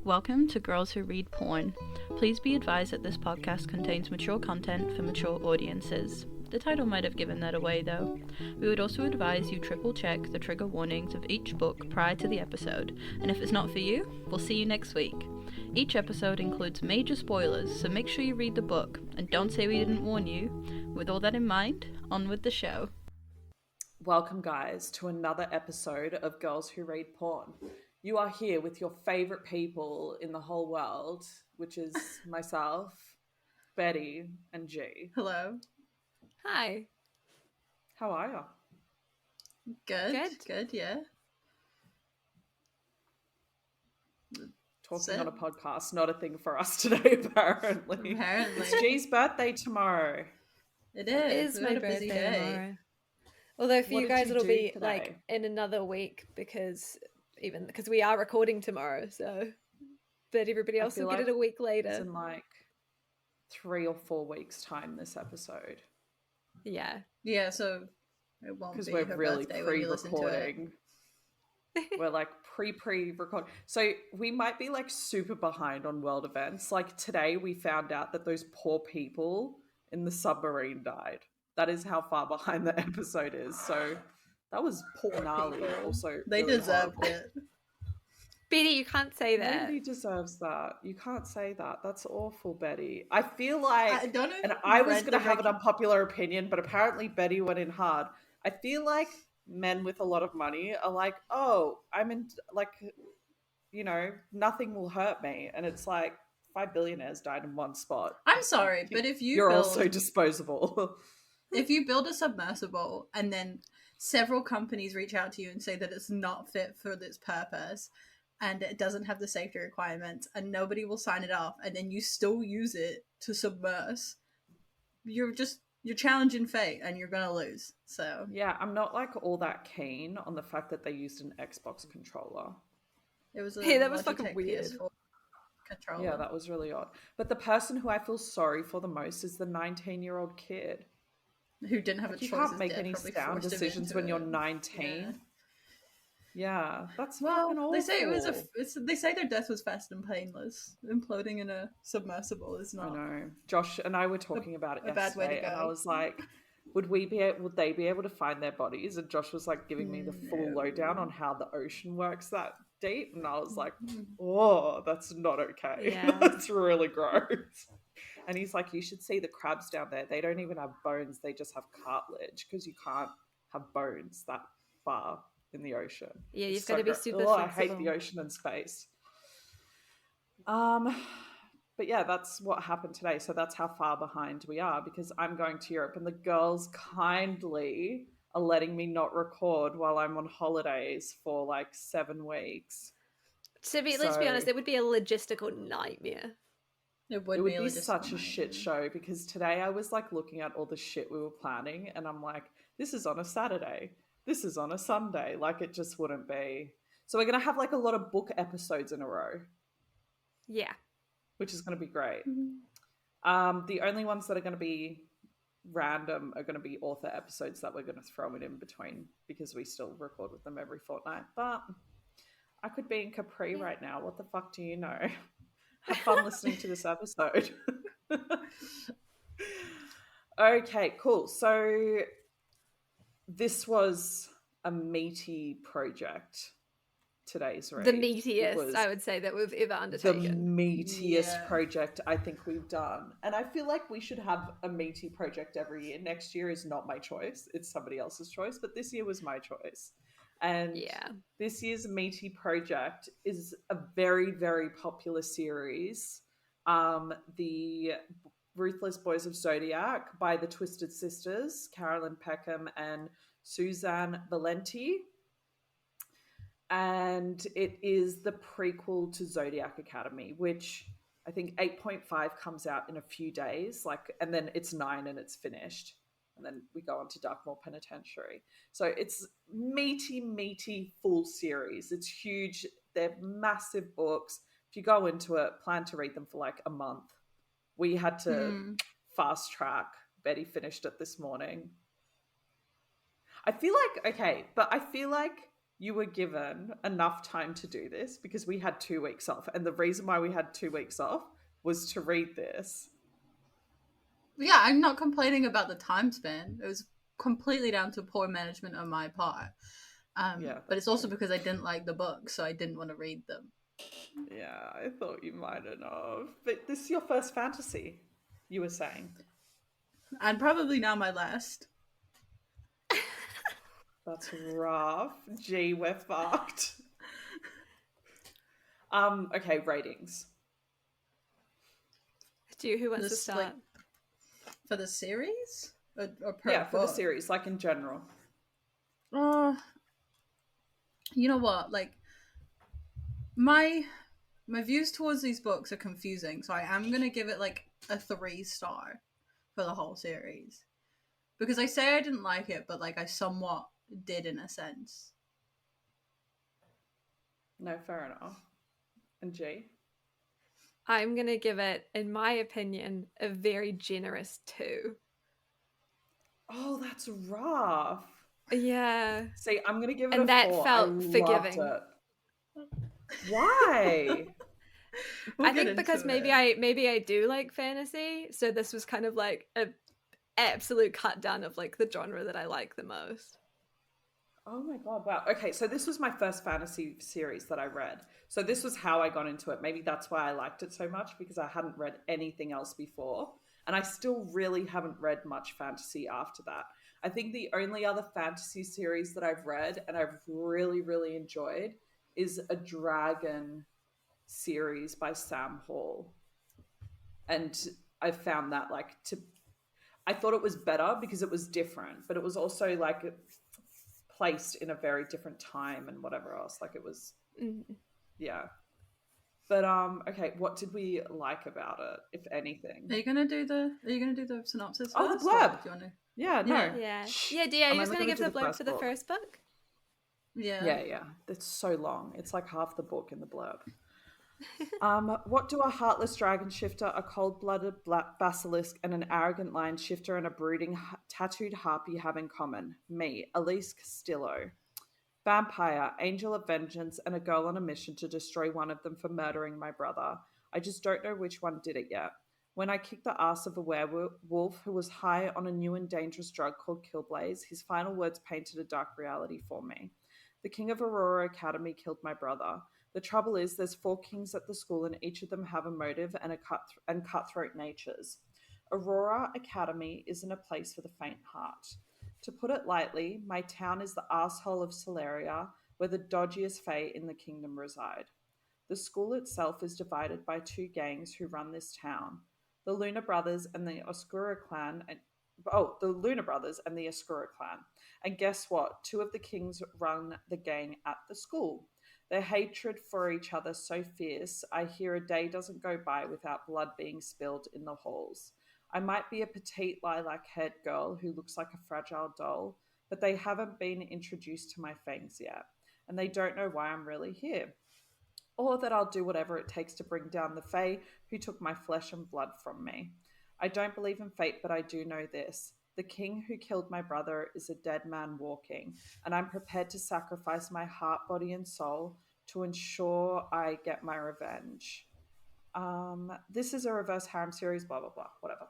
Welcome to Girls Who Read Porn. Please be advised that this podcast contains mature content for mature audiences. The title might have given that away though. We would also advise you triple check the trigger warnings of each book prior to the episode, and if it's not for you, we'll see you next week. Each episode includes major spoilers, so make sure you read the book, and don't say we didn't warn you. With all that in mind, on with the show. Welcome guys to another episode of Girls Who Read Porn. You are here with your favorite people in the whole world, which is myself, Betty, and G. Hello. Hi. How are you? Good, yeah. Talking on a podcast, not a thing for us today, apparently. It's G's birthday tomorrow. It is my birthday tomorrow. Although for you guys it'll be today? Like in another week because we are recording tomorrow, so but everybody else will get it a week later. It's in like 3 or 4 weeks time this episode. Yeah, so it won't be because we're really pre-recording. We're like pre-recording, so we might be like super behind on world events. Like today we found out that those poor people in the submarine died. That is how far behind the episode is. So that was gnarly. Also, they really deserved horrible. it. Betty, you can't say that. Nobody deserves that. You can't say that. That's awful, Betty. I feel like, I was going to have an unpopular opinion, but apparently Betty went in hard. I feel like men with a lot of money are like, oh, I'm in, like, you know, nothing will hurt me. And it's like 5 billionaires died in one spot. I'm sorry, but if you're also disposable. If you build a submersible and then several companies reach out to you and say that it's not fit for this purpose and it doesn't have the safety requirements and nobody will sign it off, and then you still use it to submerse, you're challenging fate and you're gonna lose. So yeah, I'm not like all that keen on the fact that they used an Xbox controller. It was that was fucking weird. PS4 controller. Yeah, that was really odd. But the person who I feel sorry for the most is the 19-year-old kid who didn't have a choice. You can't make any sound decisions when you're 19. Yeah, that's fucking awful. They say they say their death was fast and painless. Imploding in a submersible is not. I know. Josh and I were talking about it yesterday, bad way to go. And I was like, would they be able to find their bodies? And Josh was like giving me the full lowdown on how the ocean works that deep, and I was like, oh, that's not okay. Yeah. That's really gross. And he's like, you should see the crabs down there. They don't even have bones. They just have cartilage because you can't have bones that far in the ocean. Yeah, you've got to be super flexible. I hate the ocean and space. But yeah, that's what happened today. So that's how far behind we are because I'm going to Europe and the girls kindly are letting me not record while I'm on holidays for like 7 weeks. Let's be honest, it would be a logistical nightmare. It would be such a shit show because today I was like looking at all the shit we were planning and I'm like, this is on a Saturday. This is on a Sunday. Like it just wouldn't be. So we're going to have like a lot of book episodes in a row. Yeah. Which is going to be great. Mm-hmm. The only ones that are going to be random are going to be author episodes that we're going to throw in between because we still record with them every fortnight. But I could be in Capri right now. What the fuck do you know? Have fun listening to this episode. Okay, cool. So this was a meaty project, today's read. The meatiest, I would say, that we've ever undertaken. The meatiest project I think we've done. And I feel like we should have a meaty project every year. Next year is not my choice. It's somebody else's choice. But this year was my choice. And this year's meaty project is a very, very popular series. The Ruthless Boys of Zodiac by the Twisted Sisters, Carolyn Peckham and Susanne Valenti. And it is the prequel to Zodiac Academy, which I think 8.5 comes out in a few days, and then it's 9 and it's finished. And then we go on to Darkmoor Penitentiary. So it's meaty, full series. It's huge. They're massive books. If you go into it, plan to read them for like a month. We had to fast track. Betty finished it this morning. I feel like you were given enough time to do this because we had 2 weeks off. And the reason why we had 2 weeks off was to read this. Yeah, I'm not complaining about the time span. It was completely down to poor management on my part. But it's also because I didn't like the book, so I didn't want to read them. Yeah, I thought you might have. But this is your first fantasy, you were saying. And probably now my last. That's rough. Gee, we're fucked. Okay, ratings. Who wants to start? Like, for the series? Or per book? For the series, like in general. You know what? Like, my views towards these books are confusing, so I am going to give it like a 3-star for the whole series. Because I say I didn't like it, but like I somewhat did in a sense. No, fair enough. And G? I'm going to give it, in my opinion, a very generous 2. Oh, that's rough. Yeah. See, I'm going to give it and a 4. that felt forgiving. It. Why? I think because maybe I do like fantasy, so this was kind of like a absolute cut down of like the genre that I like the most. Oh my god, wow. Okay, so this was my first fantasy series that I read. So this was how I got into it. Maybe that's why I liked it so much, because I hadn't read anything else before. And I still really haven't read much fantasy after that. I think the only other fantasy series that I've read and I've really, really enjoyed is a dragon series by Sam Hall. And I found that I thought it was better because it was different, but it was also like placed in a very different time and whatever else. Like it was, yeah. But okay, what did we like about it, if anything? Are you gonna do the synopsis? Oh, first, the blurb. Do you want to? Yeah, no. Yeah. Are you just gonna give the blurb for the first book? Yeah. It's so long. It's like half the book in the blurb. What do a heartless dragon shifter, a cold-blooded basilisk, and an arrogant lion shifter and a brooding tattooed harpy have in common? Me, Elise Castillo. Vampire, angel of vengeance, and a girl on a mission to destroy one of them for murdering my brother. I just don't know which one did it yet. When I kicked the ass of a werewolf who was high on a new and dangerous drug called Killblaze, his final words painted a dark reality for me. The king of Aurora Academy killed my brother. The trouble is there's 4 kings at the school and each of them have a motive and cutthroat natures. Aurora Academy isn't a place for the faint heart. To put it lightly, my town is the asshole of Solaria, where the dodgiest fae in the kingdom reside. The school itself is divided by 2 gangs who run this town. The Luna Brothers and the Oscura clan. And guess what? 2 of the kings run the gang at the school. Their hatred for each other so fierce, I hear a day doesn't go by without blood being spilled in the halls. I might be a petite lilac-haired girl who looks like a fragile doll, but they haven't been introduced to my fangs yet, and they don't know why I'm really here. Or that I'll do whatever it takes to bring down the fae who took my flesh and blood from me. I don't believe in fate, but I do know this. The king who killed my brother is a dead man walking, and I'm prepared to sacrifice my heart, body, and soul to ensure I get my revenge. This is a reverse harem series, blah, blah, blah, whatever.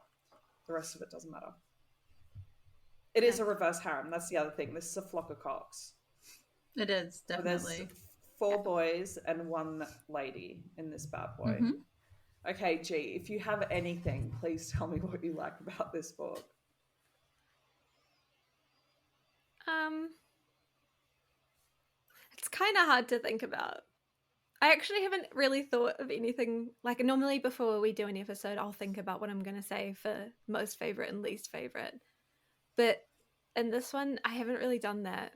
The rest of it doesn't matter. It is a reverse harem. That's the other thing. This is a flock of cocks. It is, definitely. So there's 4 boys and 1 lady in this bad boy. Mm-hmm. Okay, G, if you have anything, please tell me what you like about this book. It's kind of hard to think about. I actually haven't really thought of anything. Like, normally before we do an episode, I'll think about what I'm going to say for most favorite and least favorite. But in this one, I haven't really done that.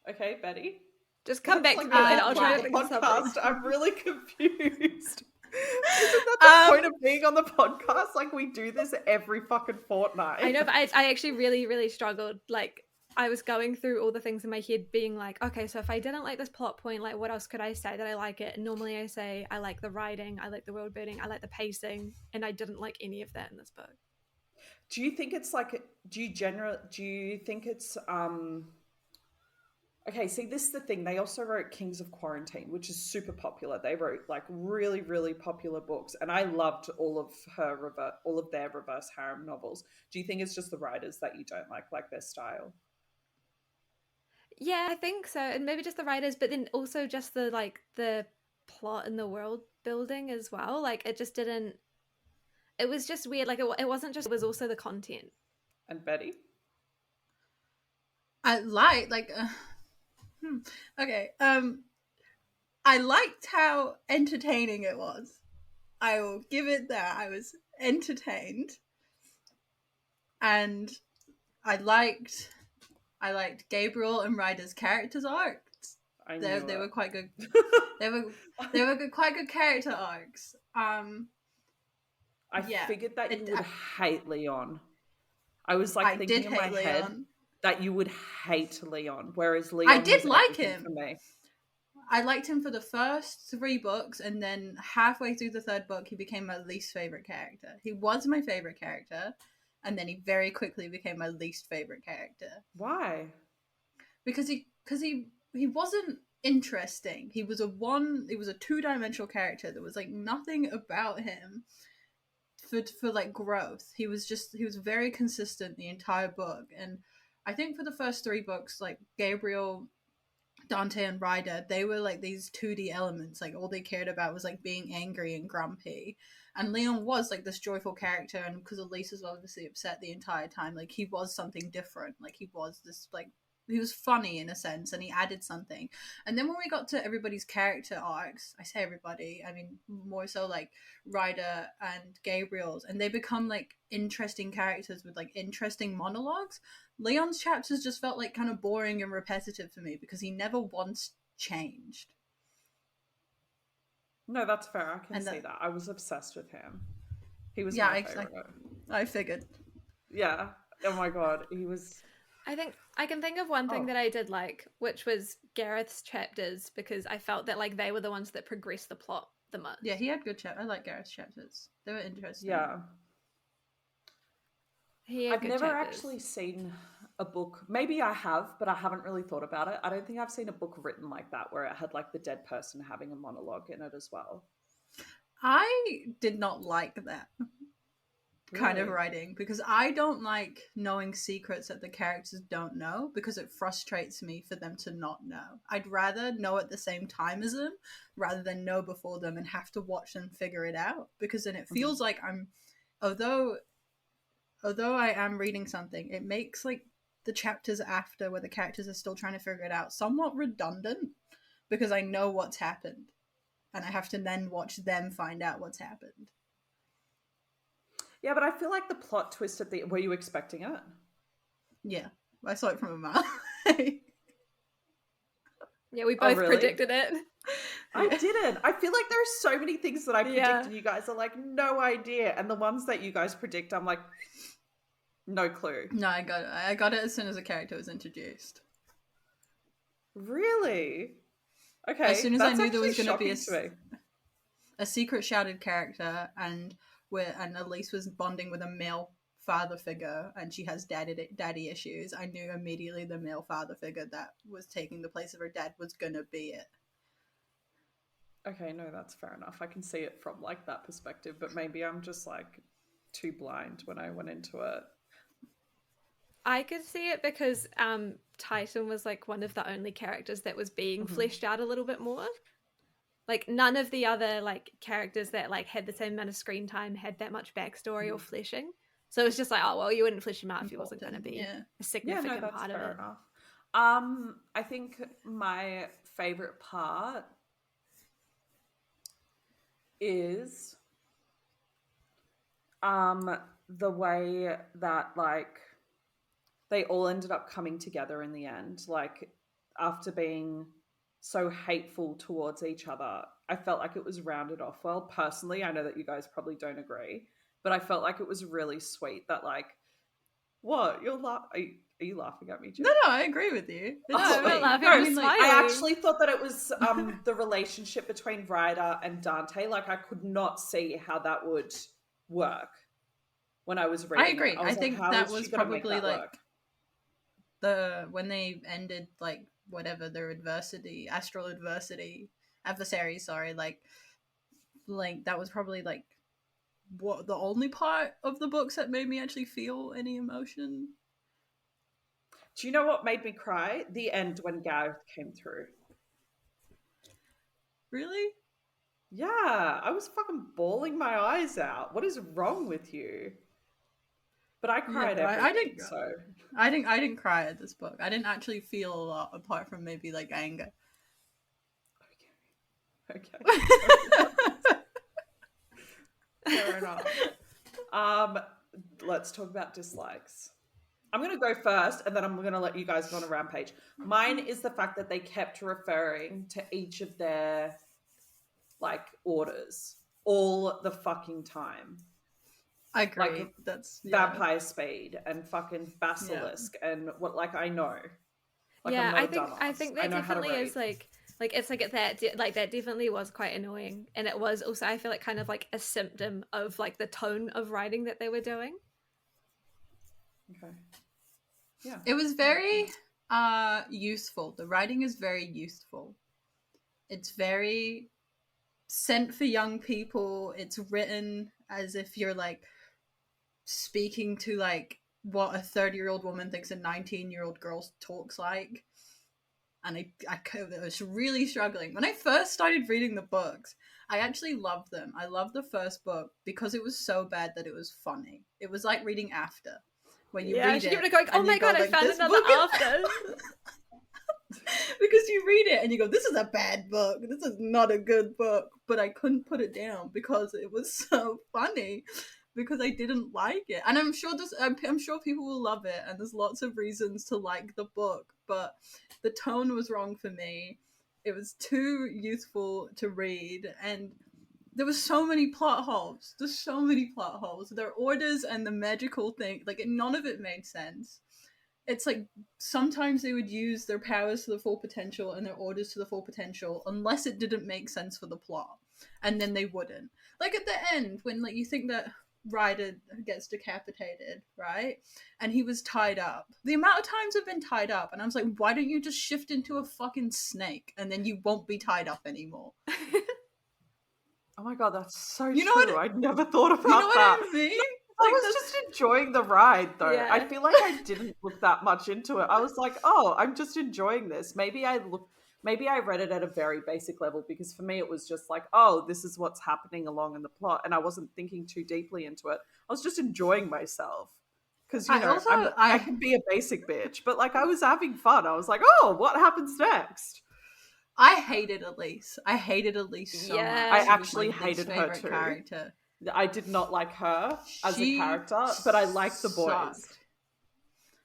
Okay, Betty. Just come back to me later. I'll try to think of something. I'm really confused. Isn't that the point of being on the podcast? Like, we do this every fucking fortnight. I know, but I actually really, really struggled. Like, I was going through all the things in my head being like, okay, so if I didn't like this plot point, like, what else could I say that I like it? And normally I say I like the writing, I like the world building, I like the pacing, and I didn't like any of that in this book. Do you think it's like, do you think it's Okay, see, this is the thing. They also wrote Kings of Quarantine, which is super popular. They wrote like really, really popular books, and I loved all of their reverse harem novels. Do you think it's just the writers that you don't like their style? Yeah, I think so, and maybe just the writers, but then also just the plot and the world building as well. Like it just didn't. It was just weird. Like it wasn't just. It was also the content. And Betty? I okay. I liked how entertaining it was. I will give it that. I was entertained, and I liked Gabriel and Ryder's characters arcs. They were quite good. They were quite good character arcs. I figured that you would hate Leon. I was like thinking in my head that you would hate Leon, whereas Leon, I did like him. For me. I liked him for the first 3 books, and then halfway through the 3rd book, he became my least favorite character. He was my favorite character, and then he very quickly became my least favorite character. Why? Because he wasn't interesting. He was a 2-dimensional character. There was like nothing about him for like growth. He was very consistent the entire book, and I think for the first 3 books, like Gabriel, Dante, and Ryder, they were like these 2D elements. Like all they cared about was like being angry and grumpy. And Leon was like this joyful character, and because Elise was obviously upset the entire time, like he was something different. Like he was this like he was funny in a sense, and he added something. And then when we got to everybody's character arcs, I say everybody, I mean more so like Ryder and Gabriel's, and they become like interesting characters with like interesting monologues. Leon's chapters just felt like kind of boring and repetitive for me because he never once changed. No, that's fair. I can see that. I was obsessed with him. He was my favorite. I figured. Yeah. Oh my god, he was. I think I can think of one thing that I did like, which was Gareth's chapters, because I felt that like they were the ones that progressed the plot the most. Yeah, he had good chapters. I like Gareth's chapters. They were interesting. Yeah. I've never actually seen a book. Maybe I have, but I haven't really thought about it. I don't think I've seen a book written like that where it had like the dead person having a monologue in it as well. I did not like that kind of writing because I don't like knowing secrets that the characters don't know because it frustrates me for them to not know. I'd rather know at the same time as them rather than know before them and have to watch them figure it out, because then it feels like although I am reading something, it makes like the chapters after where the characters are still trying to figure it out somewhat redundant because I know what's happened and I have to then watch them find out what's happened. Yeah, but I feel like the plot twist at the... Were you expecting it? Yeah, I saw it from a mile. Yeah, we both predicted it. I didn't. I feel like there are so many things that I predict and you guys are like, no idea. And the ones that you guys predict, I'm like, no clue. No, I got it. I got it as soon as a character was introduced. Really? Okay. As soon as I knew there was going to be a secret shouted character and Elise was bonding with a male father figure and she has daddy issues, I knew immediately the male father figure that was taking the place of her dad was going to be it. Okay, no, that's fair enough. I can see it from like that perspective, but maybe I'm just like too blind when I went into it. I could see it because Titan was like one of the only characters that was being fleshed out a little bit more. Like none of the other like characters that like had the same amount of screen time had that much backstory or fleshing. So it's just like, oh well, you wouldn't flesh him out if he wasn't going to be a significant part of it. Enough. I think my favorite part is the way that like they all ended up coming together in the end. Like after being so hateful towards each other, I felt like it was rounded off well. Personally, I know that you guys probably don't agree, but I felt like it was really sweet that like, what? Are you laughing at me, Jim? No, I agree with you. I'm not laughing. I actually thought that it was the relationship between Ryder and Dante. Like I could not see how that would work when I was reading. I agree. I think that was probably like when they ended like whatever their adversaries, sorry, like that was probably like what the only part of the books that made me actually feel any emotion. Do you know what made me cry? The end when Gareth came through. Really? Yeah, I was fucking bawling my eyes out. What is wrong with you? But I cried I didn't cry at this book. I didn't actually feel a lot apart from maybe like anger. Okay. Fair enough. Let's talk about dislikes. I'm going to go first, and then I'm going to let you guys go on a rampage. Mine is the fact that they kept referring to each of their, like, orders all the fucking time. I agree. Like, that's Vampire Spade and fucking Basilisk and what, like, I know. Like, yeah, I'm not I think that definitely is like it's like that definitely was quite annoying, and it was also, I feel like, kind of like a symptom of like the tone of writing that they were doing. Okay. Yeah. It was very useful. The writing is very useful. It's very sent for young people. It's written as if you're like speaking to like what a 30-year-old woman thinks a 19-year-old girl talks like. And I was really struggling. When I first started reading the books, I actually loved them. I loved the first book because it was so bad that it was funny. It was like reading After. When you read it, kept going, oh my god, I found another After. Because you read it and you go, this is a bad book. This is not a good book. But I couldn't put it down because it was so funny. Because I didn't like it. And I'm sure people will love it. And there's lots of reasons to like the book. But the tone was wrong for me. It was too youthful to read. And there was so many plot holes. There's so many plot holes. Their orders and the magical thing, like, none of it made sense. It's like sometimes they would use their powers to the full potential and their orders to the full potential unless it didn't make sense for the plot. And then they wouldn't. Like at the end, when like you think that Ryder gets decapitated, right? And he was tied up. The amount of times I've been tied up, and I was like, why don't you just shift into a fucking snake and then you won't be tied up anymore? Oh my god, that's so you know true. I'd never thought about that. You know what I mean? I was just enjoying the ride, though. Yeah. I feel like I didn't look that much into it. I was like, oh, I'm just enjoying this. Maybe I read it at a very basic level, because for me it was just like, oh, this is what's happening along in the plot, and I wasn't thinking too deeply into it. I was just enjoying myself. Because, you know, I can be a basic bitch, but like I was having fun. I was like, oh, what happens next? I hated Elise. I hated Elise so much. I actually hated her too. Character. I did not like her as a character, but I liked the boys.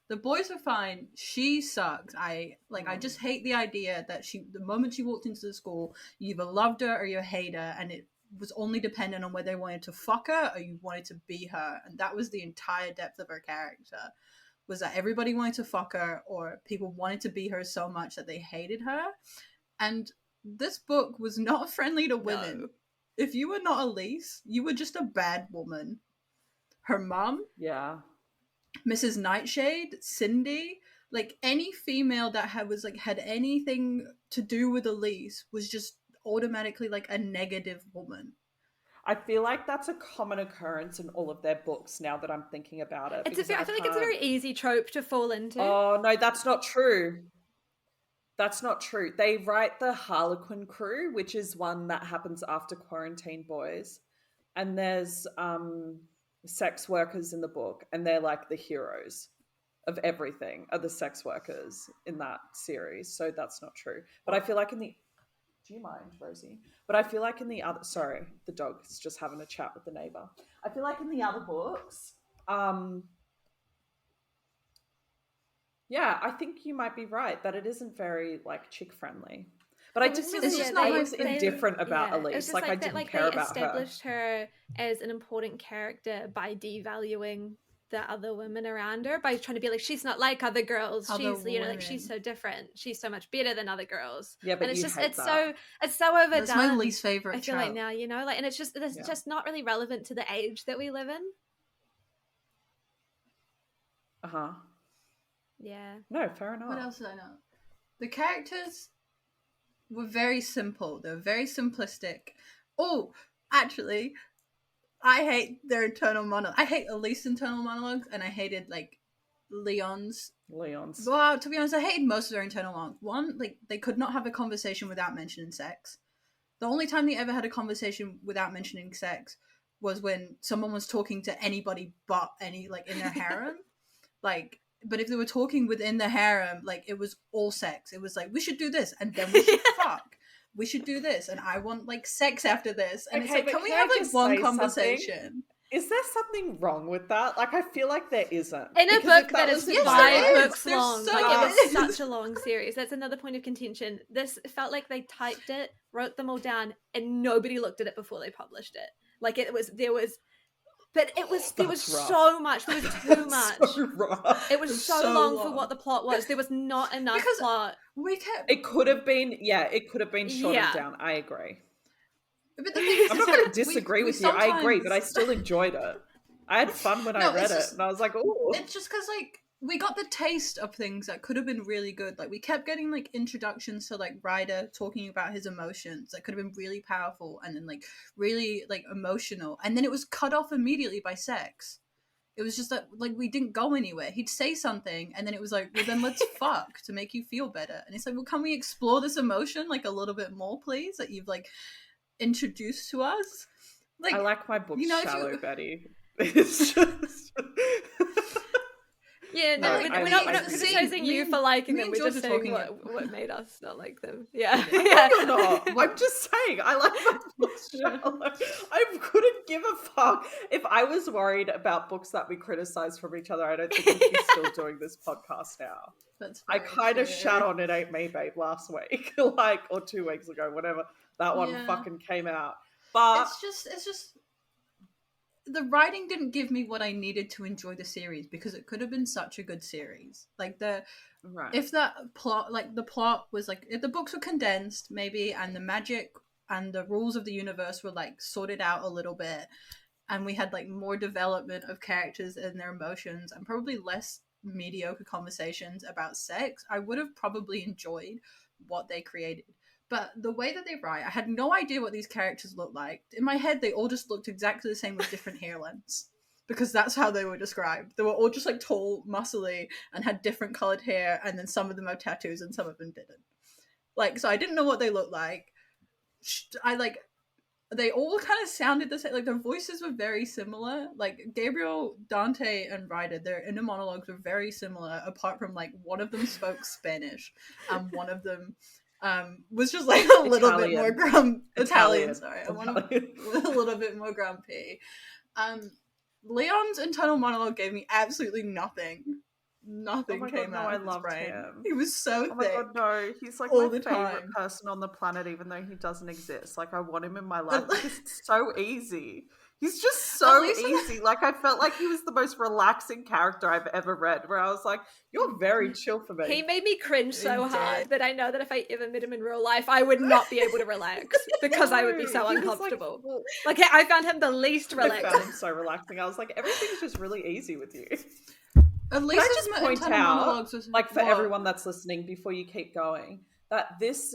The boys are fine. She sucks. I just hate the idea that the moment she walked into the school, you either loved her or you hate her, and it was only dependent on whether you wanted to fuck her or you wanted to be her. And that was the entire depth of her character, was that everybody wanted to fuck her or people wanted to be her so much that they hated her. And this book was not friendly to women. No. If you were not Elise, you were just a bad woman. Her mom, Mrs. Nightshade, Cindy, like any female that had anything to do with Elise was just automatically like a negative woman. I feel like that's a common occurrence in all of their books now that I'm thinking about it. I feel like it's a very easy trope to fall into. Oh, no, that's not true. That's not true. They write the Harlequin crew, which is one that happens after Quarantine Boys. And there's sex workers in the book, and they're like the heroes of everything are the sex workers in that series. So that's not true. But I feel like do you mind, Rosie? But I feel like in the other... Sorry, the dog's just having a chat with the neighbour. I feel like in the other books... I think you might be right that it isn't very, like, chick-friendly. But I just was indifferent about Elise. Like, I didn't care about her. They established her as an important character by devaluing the other women around her, by trying to be like, she's not like other girls. She's so different. She's so much better than other girls. Yeah, but and it's so overdone. That's my least favorite. I feel like now, you know, like, and it's just not really relevant to the age that we live in. Uh-huh. Yeah. No, fair enough. What else did I know? The characters were very simple. They were very simplistic. Oh, actually, I hate their internal monologue. I hate Elise's internal monologues, and I hated like Leon's. Well, to be honest, I hated most of their internal monologues. One, like they could not have a conversation without mentioning sex. The only time they ever had a conversation without mentioning sex was when someone was talking to anybody but any like in their harem. Like, but if they were talking within the harem, like it was all sex. It was like, we should do this, and then we should fuck. We should do this, and I want like sex after this. And okay, it's like, can we have like one conversation? Something? Is there something wrong with that? Like, I feel like there isn't. In a book that is 5 books There's long, so like it was much. such a long series. That's another point of contention. This felt like they typed it, wrote them all down, and nobody looked at it before they published it. Like there was so much. There was too much. So rough. It was so long for what the plot was. There was not enough plot. It could have been shortened down. I agree. But the thing is, I'm not going to disagree with you. I agree, but I still enjoyed it. I had fun when I read it, and I was like, "Oh!" It's just because like we got the taste of things that could have been really good. Like we kept getting like introductions to like Ryder talking about his emotions that could have been really powerful and then like really like emotional, and then it was cut off immediately by sex. It was just that like we didn't go anywhere. He'd say something, and then it was like, "Well, then let's fuck to make you feel better." And it's like, "Well, can we explore this emotion like a little bit more, please? That you've like introduced to us." Like I like my books shallow, Betty. It's just yeah, no, we're not criticizing you for liking them. We're just saying what made us not like them. Yeah, yeah. You're not. I'm just saying I like my books shallow. I couldn't give a fuck if I was worried about books that we criticize from each other. I don't think we'd be still doing this podcast now. I kind of shat on It Ain't Me, Babe last week, like or 2 weeks ago, whatever that one fucking came out. But it's just. The writing didn't give me what I needed to enjoy the series because it could have been such a good series. Like if that plot, like the plot was like, if the books were condensed maybe and the magic and the rules of the universe were like sorted out a little bit and we had like more development of characters and their emotions and probably less mediocre conversations about sex, I would have probably enjoyed what they created. But the way that they write, I had no idea what these characters looked like. In my head, they all just looked exactly the same with different hair lengths. Because that's how they were described. They were all just like tall, muscly, and had different colored hair, and then some of them had tattoos and some of them didn't. Like, so I didn't know what they looked like. They all kind of sounded the same. Like, their voices were very similar. Like, Gabriel, Dante, and Ryder, their inner monologues were very similar, apart from, like, one of them spoke Spanish, and one of them... was just like a little bit more Italian, sorry. I want a little bit more grumpy. Leon's internal monologue gave me absolutely nothing. Nothing came out of his brain. Him. He was so thick. Oh my god, no. He's like my favorite person on the planet, even though he doesn't exist. Like, I want him in my life. It's so easy. He's just so easy. Like, I felt like he was the most relaxing character I've ever read, where I was like, you're very chill for me. He made me cringe so hard that I know that if I ever met him in real life, I would not be able to relax because I would be so uncomfortable. Like, I found him the least relaxing. I found him so relaxing. I was like, everything's just really easy with you. At least can I just point out, like, for everyone that's listening, before you keep going, that this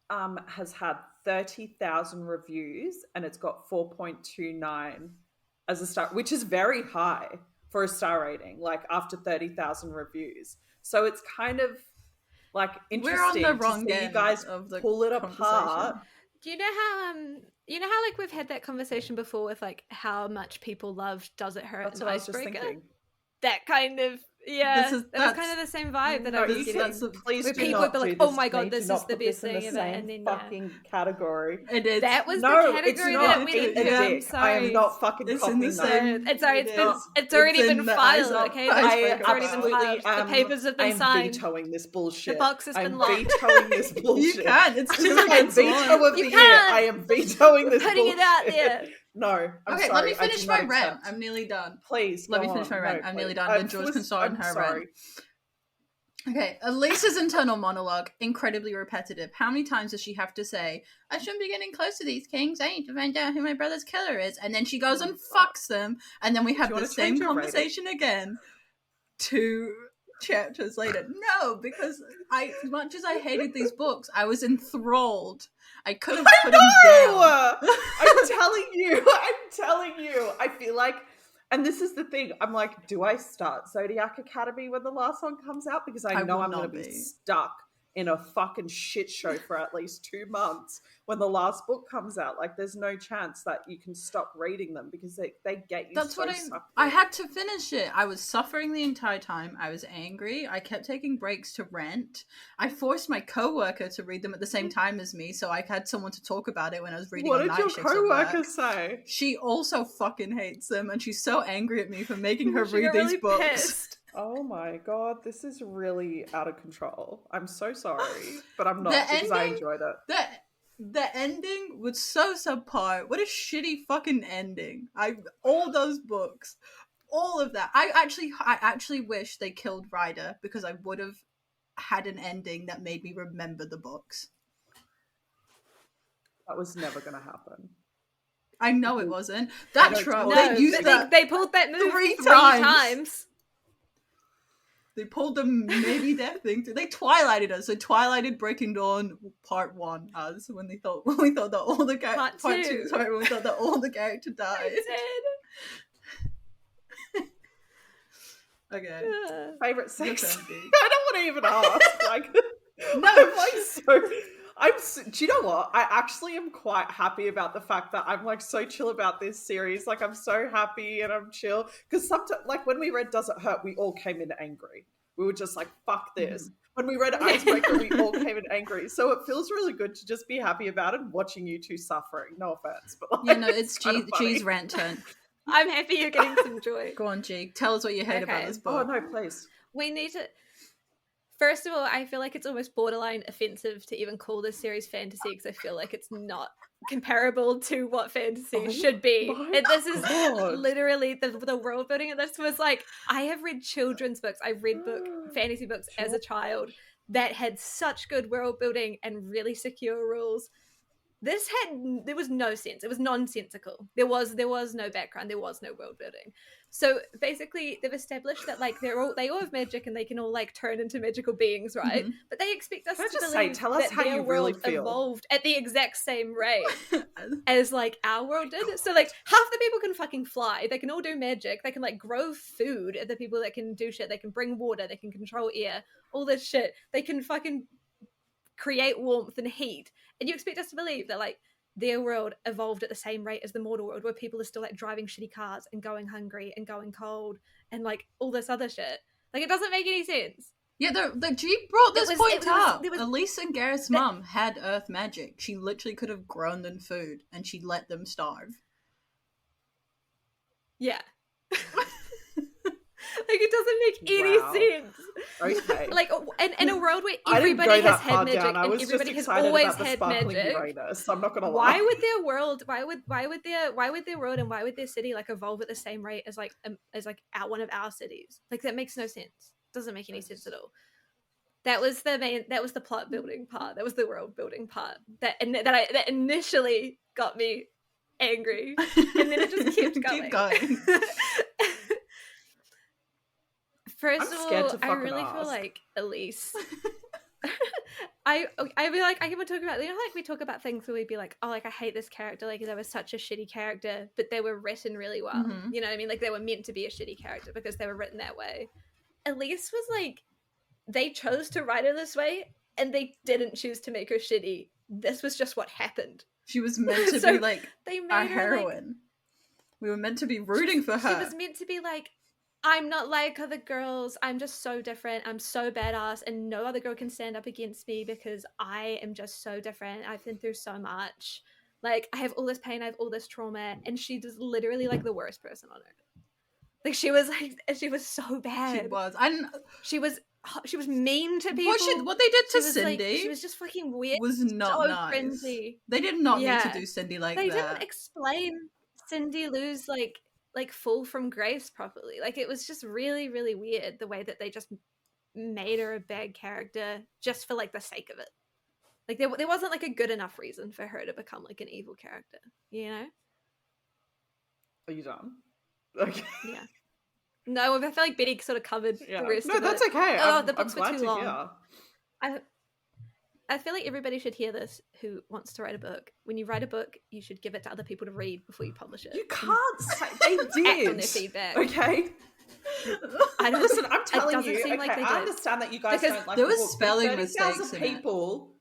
has had 30,000 reviews and it's got 4.29 as a star, which is very high for a star rating, like after 30,000 reviews. So it's kind of like interesting We're on the wrong to see you guys of the pull it apart. Do you know how like we've had that conversation before with like how much people loved Does It Hurt? That's what I was just thinking. That kind of that was kind of the same vibe that I was getting. Please do people not would be like, do "Oh my god, this is the best thing ever," and then fucking category. It is. That was the category that we did. I'm sorry. I am not fucking copying that. It's sorry. It's already been filed. Okay, it's already been filed. The papers have been signed. I'm vetoing this bullshit. The box has been locked. I'm vetoing this bullshit. You can. It's 2 against 1. I am vetoing this bullshit. Putting it out there. No, I'm okay, sorry. Let me finish my rant. I'm nearly done. Please, let me finish my rant. I'm nearly done. Then George can start on her rant. Okay, Elisa's internal monologue, incredibly repetitive. How many times does she have to say, I shouldn't be getting close to these kings, I need to find out who my brother's killer is, and then she goes and fucks them, and then we have the same conversation again to chapters later. No, because as much as I hated these books, I was enthralled. I could have put them down. I'm telling you. I feel like, and this is the thing, I'm like, do I start Zodiac Academy when the last one comes out? Because I know I'm going to be stuck in a fucking shit show for at least 2 months when the last book comes out. Like, there's no chance that you can stop reading them because they get you. That's so what I had to finish it. I was suffering the entire time. I was angry. I kept taking breaks to rent. I forced my coworker to read them at the same time as me, so I had someone to talk about it when I was reading. What did your coworker say? She also fucking hates them, and she's so angry at me for making her read these really books. Pissed. Oh my god, this is really out of control. I'm so sorry, but I'm not because I enjoyed it. The ending was so subpar. What a shitty fucking ending. All those books, all of that. I actually wish they killed Ryder because I would have had an ending that made me remember the books. That was never going to happen. I know it wasn't. That trope. They pulled that move three times. They pulled the maybe death thing. They twilighted us. They twilighted Breaking Dawn Part 1 us when we thought that all the characters Part 2. Sorry, when we thought that all the characters died. Okay. Favorite sex? I don't want to even ask. Like, no, do you know what? I actually am quite happy about the fact that I'm like so chill about this series. Like, I'm so happy and I'm chill because sometimes, like when we read Does It Hurt, we all came in angry. We were just like, fuck this. When we read Icebreaker, we all came in angry. So it feels really good to just be happy about it and watching you two suffering. No offense, but like, it's G's rant turn. I'm happy you're getting some joy. Go on, G. Tell us what you hate about this book. Oh no, please. We need to. First of all, I feel like it's almost borderline offensive to even call this series fantasy because I feel like it's not comparable to what fantasy should be. And this is literally the world building. And this was like, I have read children's books. I read fantasy books as a child that had such good world building and really secure rules. There was no sense. It was nonsensical. There was no background. There was no world building. So basically, they've established that like they all have magic and they can all like turn into magical beings, right? Mm-hmm. But they expect us to believe tell us that how their you world really feel. evolved at the exact same rate as like our world did. So like half the people can fucking fly. They can all do magic. They can like grow food. The people that can do shit. They can bring water. They can control air. All this shit. They can fucking create warmth and heat. And you expect us to believe that like their world evolved at the same rate as the mortal world, where people are still like driving shitty cars and going hungry and going cold and like all this other shit. Like, it doesn't make any sense. Yeah, the G brought this point up. Elise and Gareth's mum had earth magic. She literally could have grown them food and she let them starve. Yeah. Like, it doesn't make any sense. Okay. Like, in a world where everybody has had magic and everybody has always had magic, Uranus, I'm not gonna lie. why would their world and why would their city like evolve at the same rate as one of our cities? Like, that makes no sense. Doesn't make any sense at all. That was the plot building part. That was the world building part. That initially got me angry, and then it just kept going. Keep going. First of all, I really feel like Elise. I feel like I can talk about, you know, like we talk about things where we'd be like, oh, like I hate this character, like they were such a shitty character, but they were written really well. Mm-hmm. You know what I mean? Like they were meant to be a shitty character because they were written that way. Elise was like, they chose to write her this way, and they didn't choose to make her shitty. This was just what happened. She was meant to be like our heroine. Like, we were meant to be rooting for her. She was meant to be like, I'm not like other girls. I'm just so different. I'm so badass, and no other girl can stand up against me because I am just so different. I've been through so much. Like, I have all this pain. I have all this trauma, and she was literally like the worst person on earth. Like, she was so bad. She was. She was mean to people. What they did to Cindy, like, she was just fucking weird. Was not so nice. Cringy. They did not need to do Cindy like that. They didn't explain Cindy Lou's like fall from grace properly. Like, it was just really, really weird the way that they just made her a bad character just for like the sake of it. Like, there wasn't like a good enough reason for her to become like an evil character, you know? Are you done? Okay. Yeah. No, I feel like Betty sort of covered the rest of it. No, that's okay. The books were too long. I feel like everybody should hear this who wants to write a book. When you write a book, you should give it to other people to read before you publish it. You can't say they did. Act on their feedback. Okay. Listen, I'm telling you. Okay, like I understand that you guys don't like there the was book, spelling mistakes in people.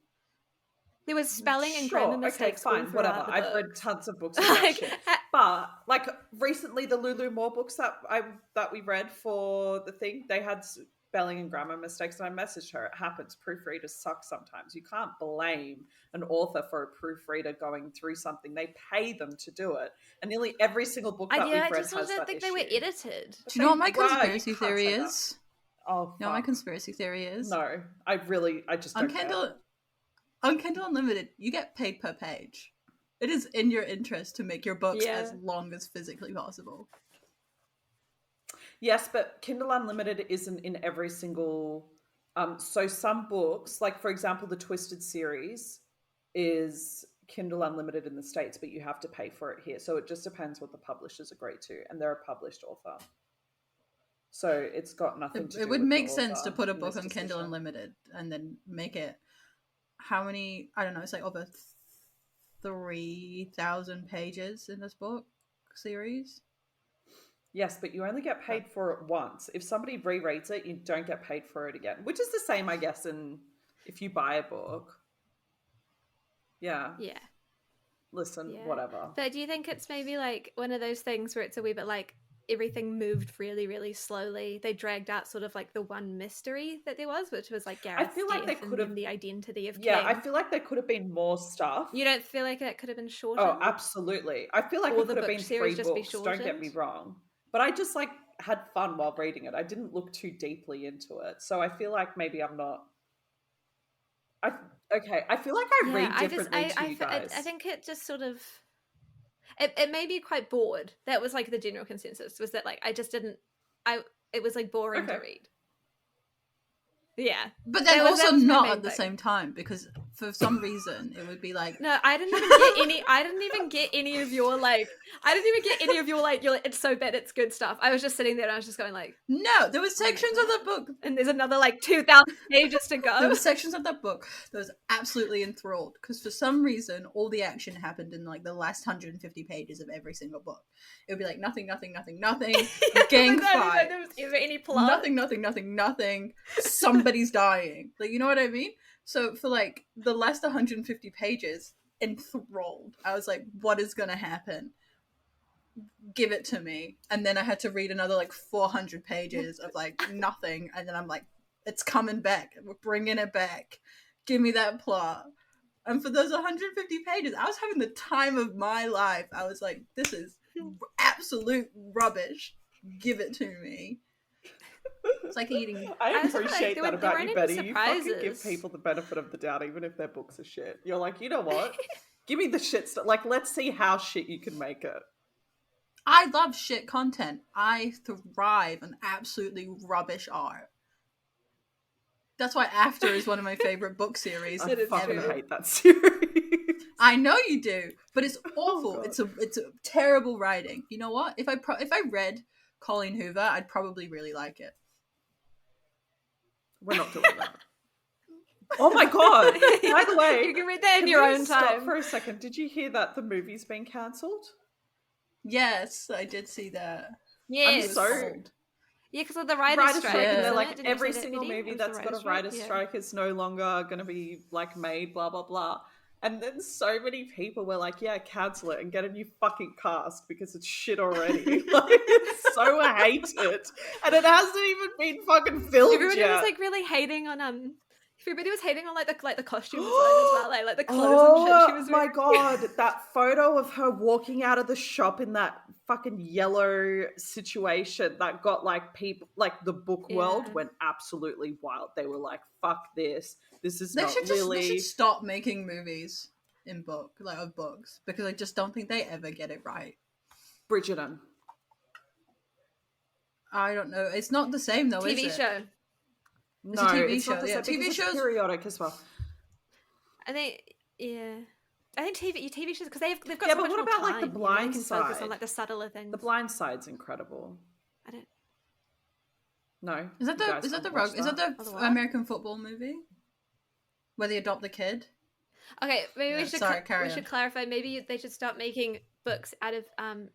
There was spelling and grammar mistakes. Okay, fine, whatever. I've read tons of books about shit. But like recently, the Lulu Moore books that we read for the thing, they had spelling and grammar mistakes, and I messaged her. It happens. Proofreaders suck sometimes. You can't blame an author for a proofreader going through something. They pay them to do it, and nearly every single book that we've read has that issue. I just think they were edited. Do you know what my conspiracy theory is? Oh, you know what my conspiracy theory is? No, I just don't care. On Kindle Unlimited, you get paid per page. It is in your interest to make your books as long as physically possible. Yes, but Kindle Unlimited isn't in every single... so some books, like for example, the Twisted series is Kindle Unlimited in the States, but you have to pay for it here. So it just depends what the publishers agree to, and they're a published author. So it's got nothing to do with... It would make sense to put a book on Kindle Unlimited and then make it... How many? I don't know. It's like over 3,000 pages in this book series. Yes, but you only get paid for it once. If somebody rereads it, you don't get paid for it again, which is the same, I guess, if you buy a book. Yeah. Yeah. Listen, whatever. But do you think it's maybe like one of those things where it's a wee bit like everything moved really, really slowly? They dragged out sort of like the one mystery that there was, which was like Gareth's I feel like they could have the identity of King. Yeah, I feel like there could have been more stuff. You don't feel like that could have been shortened? Oh, absolutely. I feel like it could have been 3 books. Don't get me wrong. But I just like had fun while reading it. I didn't look too deeply into it. So I feel like maybe I'm not... I feel like I read differently to you guys. I think it just sort of... It made me quite bored. That was like the general consensus, was that like I just didn't... It was like boring to read. Yeah. But then also not at the same time, because for some reason it would be like... No, I didn't even get any of your like... it's so bad it's good stuff. I was just sitting there and I was just going like... No, there was sections of the book... And there's another like 2,000 pages to go. There were sections of that book that was absolutely enthralled, because for some reason all the action happened in like the last 150 pages of every single book. It would be like nothing, gang fight. There was ever any plot. Nothing. Somebody's dying. Like, you know what I mean? So for like the last 150 pages, enthralled. I was like, what is gonna happen? Give it to me. And then I had to read another like 400 pages of like nothing, and then I'm like, it's coming back. We're bringing it back. Give me that plot. And for those 150 pages, I was having the time of my life. I was like, this is absolute rubbish. Give it to me. It's like eating... I appreciate that about you, Betty. You fucking give people the benefit of the doubt, even if their books are shit. You're like, you know what? Give me the shit stuff. Like, let's see how shit you can make it. I love shit content. I thrive on absolutely rubbish art. That's why After is one of my favorite book series. I fucking hate that series. I know you do, but it's awful. It's a terrible writing. You know what? If I read Colleen Hoover, I'd probably really like it. We're not doing that. Oh my god! By the way, you can read that in your own time. Stop for a second. Did you hear that the movie's been cancelled? Yes, I did see that. Yes. I'm so... Yeah, because of the writer's strike. Yeah. They're like, every single movie that's got a writer's strike is no longer going to be like made, blah, blah, blah. And then so many people were like, yeah, cancel it and get a new fucking cast because it's shit already. Like, it's so hated. And it hasn't even been fucking filmed Everybody yet. was like really hating on everybody was hating on like the costume design as well, like the clothes and shit she was wearing. Oh my god, that photo of her walking out of the shop in that fucking yellow situation that got like people, like the book world went absolutely wild. They were like, fuck this. This is not really... They should stop making movies in of books, because I just don't think they ever get it right. Bridgerton. I don't know. It's not the same though, is it? TV show. It's a TV show. Yeah, TV shows periodic as well. I think TV shows, because they've got yeah, so but much what more about time, like The Blind they can Side? focus on like the subtler things. The Blind Side's incredible. No. Is that the American football movie where they adopt the kid? Okay, maybe we should clarify. Maybe they should stop making books out of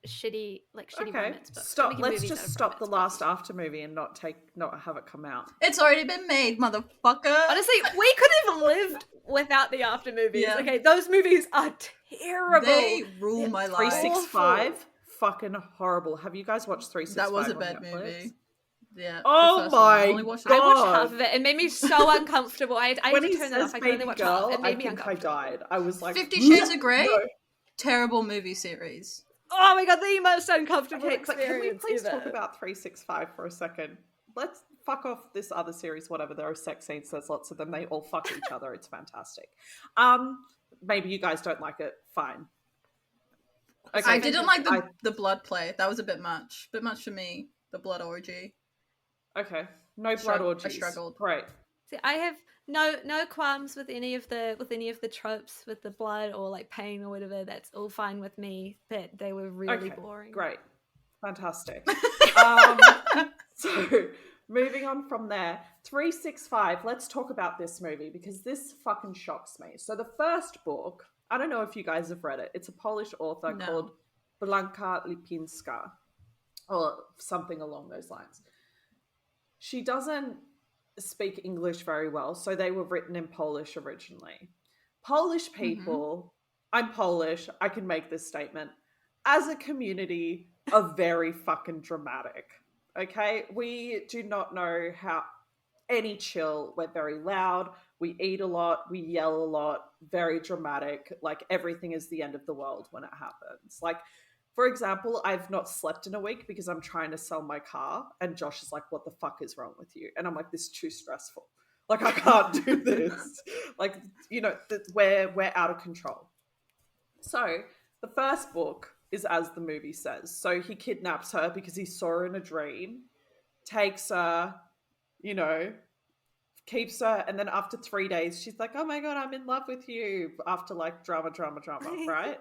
shitty romance books. Stop. Let's just stop the last After movie and not have it come out. It's already been made, motherfucker. Honestly, we could have lived without the After movies. Yeah. Okay, those movies are terrible. They rule my life. 365, fucking horrible. Have you guys watched 365? That was a bad movie. Yeah. Oh my god! I watched half of it. It made me so uncomfortable. I had to turn that off. I could only watch half. It made me uncomfortable. I died. I was like, 50 Shades of Grey. No. Terrible movie series. Oh my god, the most uncomfortable experience. Can we please talk about 365 for a second? Let's fuck off this other series. Whatever. There are sex scenes. There's lots of them. They all fuck each other. It's fantastic. Maybe you guys don't like it. Fine. Okay. I didn't like the blood play. That was a bit much. Bit much for me. The blood orgy. Okay, no blood orgies. I struggled. Great. See, I have no qualms with any of the tropes with the blood or like pain or whatever. That's all fine with me. But they were really boring. Great, fantastic. So moving on from there, 365. Let's talk about this movie because this fucking shocks me. So the first book, I don't know if you guys have read it. It's a Polish author called Blanka Lipinska, or something along those lines. She doesn't speak English very well, so they were written in Polish originally. Polish people, I'm Polish, I can make this statement, as a community are very fucking dramatic, okay? We do not know how any chill. We're very loud, we eat a lot, we yell a lot, very dramatic, like everything is the end of the world when it happens. Like, for example, I've not slept in a week because I'm trying to sell my car, and Josh is like, what the fuck is wrong with you? And I'm like, this is too stressful. Like, I can't do this. Like, you know, we're out of control. So the first book is as the movie says. So he kidnaps her because he saw her in a dream, takes her, you know, keeps her, and then after 3 days, she's like, oh my God, I'm in love with you. After like drama, right?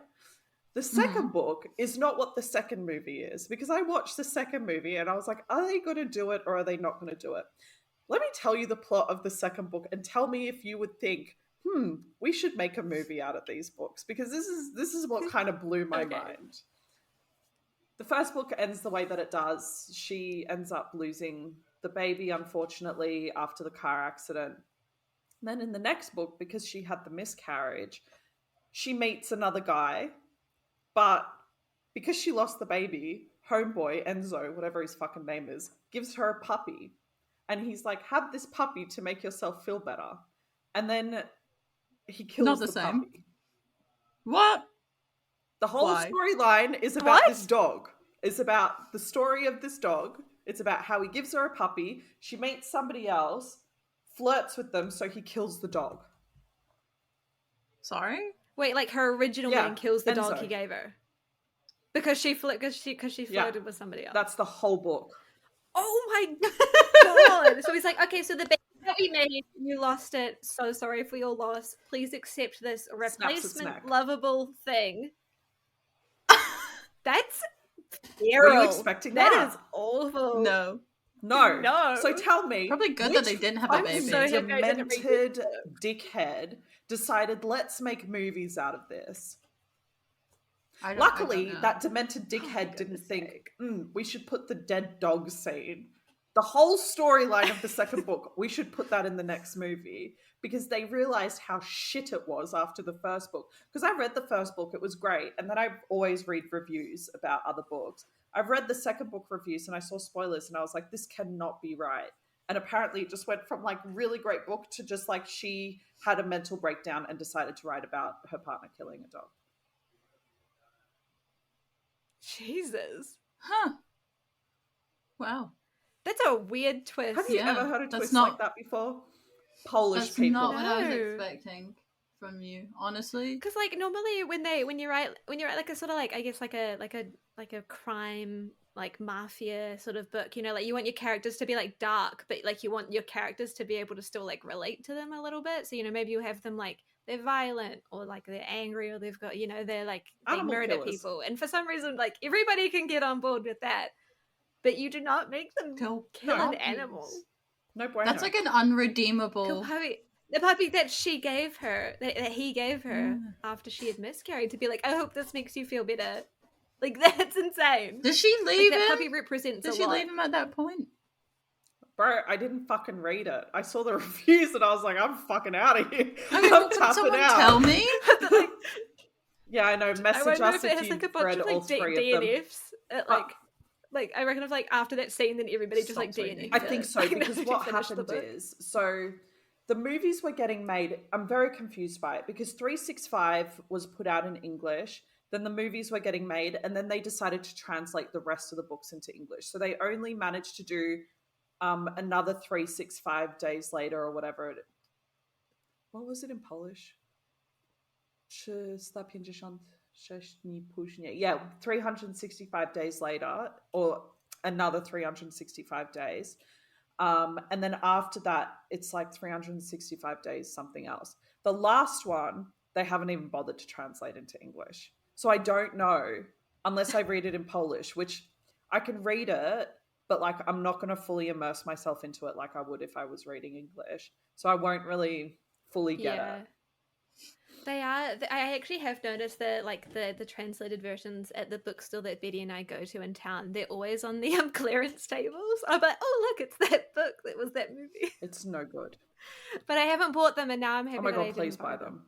The second book is not what the second movie is, because I watched the second movie and I was like, are they going to do it or are they not going to do it? Let me tell you the plot of the second book and tell me if you would think, we should make a movie out of these books, because this is what kind of blew my mind. The first book ends the way that it does. She ends up losing the baby, unfortunately, after the car accident. And then in the next book, because she had the miscarriage, she meets another guy. But because she lost the baby, homeboy, Enzo, whatever his fucking name is, gives her a puppy. And he's like, have this puppy to make yourself feel better. And then he kills the puppy. What? The whole storyline is about this dog. It's about the story of this dog. It's about how he gives her a puppy. She meets somebody else, flirts with them, so he kills the dog. Sorry? Wait, like her original man kills the dog he gave her because she flirted with somebody else. That's the whole book. Oh my god! So he's like, okay, so the baby that we made, you lost it. So sorry if we all lost. Please accept this replacement lovable thing. That's terrible. Were you expecting that? That is awful. No. So tell me. Probably good that they didn't have a baby. So demented dickhead decided, let's make movies out of this. Luckily, that demented dickhead didn't think, we should put the dead dog scene. The whole storyline of the second book, we should put that in the next movie, because they realized how shit it was after the first book. Because I read the first book, it was great. And then I always read reviews about other books. I've read the second book reviews and I saw spoilers and I was like, this cannot be right. And apparently it just went from like really great book to just like she had a mental breakdown and decided to write about her partner killing a dog. Jesus. Huh. Wow. That's a weird twist. Have you ever heard a twist like that before? Polish people. That's not what I was expecting from you, honestly. Because like normally when you write like a sort of like, I guess like a crime, like mafia sort of book, you know, like you want your characters to be like dark, but like you want your characters to be able to still like relate to them a little bit. So, you know, maybe you have them like they're violent or like they're angry or they've got, you know, they're like they murder people. And for some reason, like everybody can get on board with that. but you do not make them Kill kill an puppies. animal. No bueno. That's like an unredeemable. Kill the puppy that she gave her, that he gave her after she had miscarried, to be like, I hope this makes you feel better. Like, that's insane. Does she leave him? That puppy represents a lot. Does she leave him at that point? Bro, I didn't fucking read it. I saw the reviews and I was like, I'm fucking out of here. I mean, I'm can tapping someone out. tell me? Yeah, I know. I Message wonder us if it has if like a you've bunch read of all like three of them. DNFs. Like I reckon if like after that scene, then everybody just like DNF'd. I think so, because what finished happened is, so the movies were getting made. I'm very confused by it because 365 was put out in English, then the movies were getting made, and then they decided to translate the rest of the books into English. So they only managed to do another 365 days later or whatever. What was it in Polish? 356 dni później. Yeah, 365 days later, or another 365 days. And then after that, it's like 365 days, something else. The last one, they haven't even bothered to translate into English. So I don't know, unless I read it in Polish, which I can read it, but like I'm not going to fully immerse myself into it like I would if I was reading English. So I won't really fully get it. They are. I actually have noticed that, like the translated versions at the bookstore that Betty and I go to in town, they're always on the clearance tables. I'm like, oh look, it's that book that was that movie. It's no good. But I haven't bought them, and now I'm happy. Oh my that I god, please didn't buy them. them.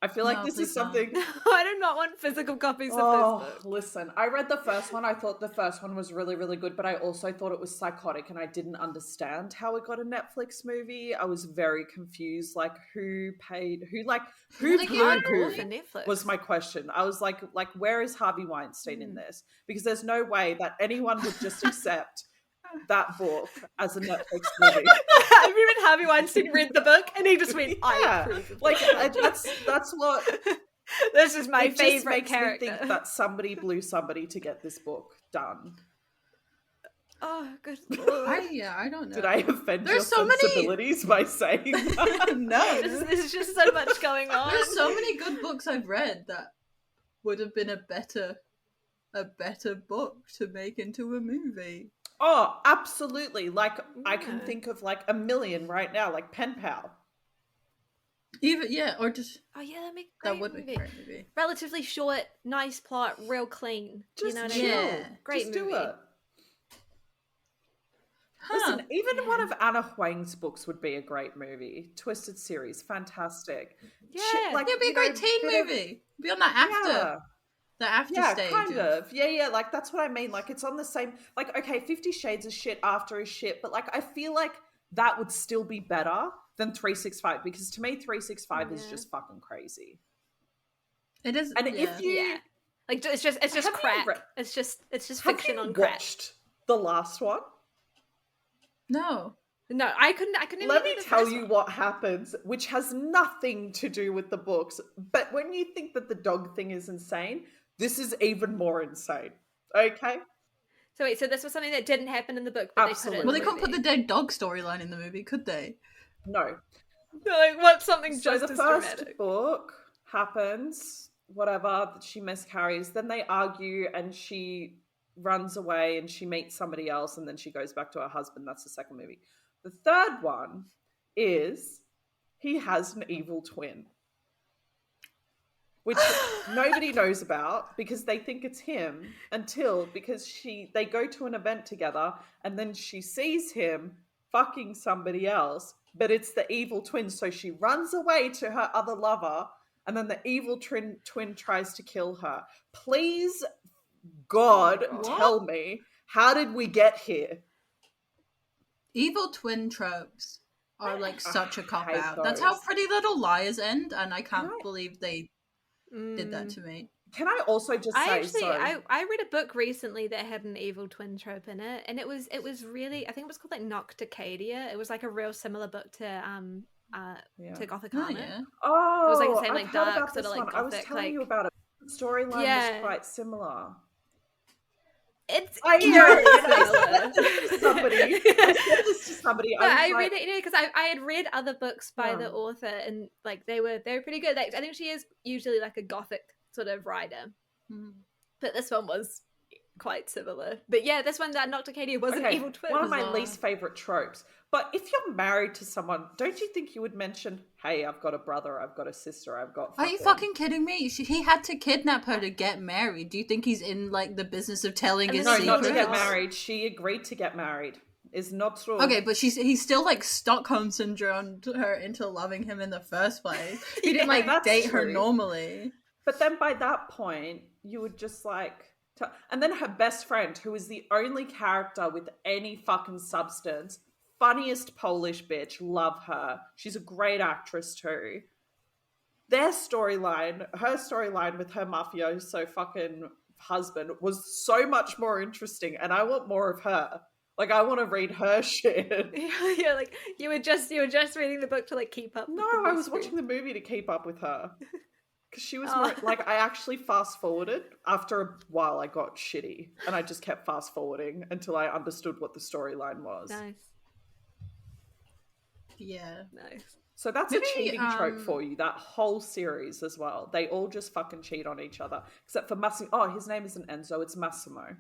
I feel like this is something. I do not want physical copies of this book. Listen, I read the first one. I thought the first one was really, really good, but I also thought it was psychotic, and I didn't understand how it got a Netflix movie. I was very confused, like who paid who for Netflix was my question. I was like where is Harvey Weinstein in this? Because there's no way that anyone would just accept that book as a Netflix movie. Even Harvey Weinstein read the book and he just went, I approve of like this. that's what this is my it favorite just makes character. me think that somebody blew somebody to get this book done. Oh, good lord. I don't know. Did I offend There's your so many- sensibilities by saying that? No. There's just so much going on. There's so many good books I've read that would have been a better book to make into a movie. Oh, absolutely. Like, I can think of like a million right now, like Pen Pal. Even, or just... Oh yeah, that would be a great movie. Relatively short, nice plot, real clean. Just you know what chill. I mean? Great just movie. do it. Listen, even one of Anna Huang's books would be a great movie. Twisted Series, fantastic. Yeah, it'd be a great teen movie. Be on that after. Yeah. The after stage. Kind of. Yeah, like that's what I mean. Like it's on the same, like, okay, 50 Shades of shit after is shit, but like I feel like that would still be better than 365, because to me 365 is just fucking crazy. It is. And if you like, it's just crack. It's just fiction on crack. Watched the last one? No, I couldn't. Even Let me tell you what happens, which has nothing to do with the books. But when you think that the dog thing is insane, this is even more insane. Okay. So wait, so this was something that didn't happen in the book, but Absolutely. they put it in well, the they couldn't movie. put the dead dog storyline in the movie, could they? No. Like, what's something So just the as first dramatic? book happens, whatever, she miscarries, then they argue and she runs away and she meets somebody else and then she goes back to her husband. That's the second movie. The third one is he has an evil twin, which nobody knows about because they think it's him because they go to an event together and then she sees him fucking somebody else, but it's the evil twin. So she runs away to her other lover and then the evil twin tries to kill her. Please, God, tell me, how did we get here? Evil twin tropes are like such a cop out. those. That's how Pretty Little Liars end, and I can't believe they did that to me. Can I also just say, I read a book recently that had an evil twin trope in it, and it was really, I think it was called like Nocticadia. It was like a real similar book to Gothic Armor. Yeah. Oh, it was like the same I've like heard dark about sort of this like one. gothic. I was telling like, you about it. The storyline was quite similar. It's I eerily know. I said this to somebody. But I read it, because I had read other books by the author, and like they were pretty good. I think she is usually like a gothic sort of writer, but this one was quite similar. But yeah, this one, that Dr. Katie was an evil twin. One of my least favorite tropes. But if you're married to someone, don't you think you would mention, hey, I've got a brother, I've got a sister, I've got... Are you fucking kidding me? He had to kidnap her to get married. Do you think he's in, like, the business of telling his secrets? No, not to get married. She agreed to get married. Is not true. Okay, but he's still, like, Stockholm syndrome her into loving him in the first place. He didn't, like, date her normally. But then by that point, you would just, like... And then her best friend, who is the only character with any fucking substance... Funniest Polish bitch, love her. She's a great actress too. Her storyline with her mafioso fucking husband was so much more interesting, and I want more of her. Like, I want to read her shit. Yeah, like you were just reading the book to like keep up. No, I was watching the movie to keep up with her. Because she was more, like, I actually fast forwarded. After a while, I got shitty, and I just kept fast forwarding until I understood what the storyline was. Nice. Yeah. Nice. So that's a cheating trope for you, that whole series as well. They all just fucking cheat on each other. Except for Massimo. Oh, his name isn't Enzo, it's Massimo.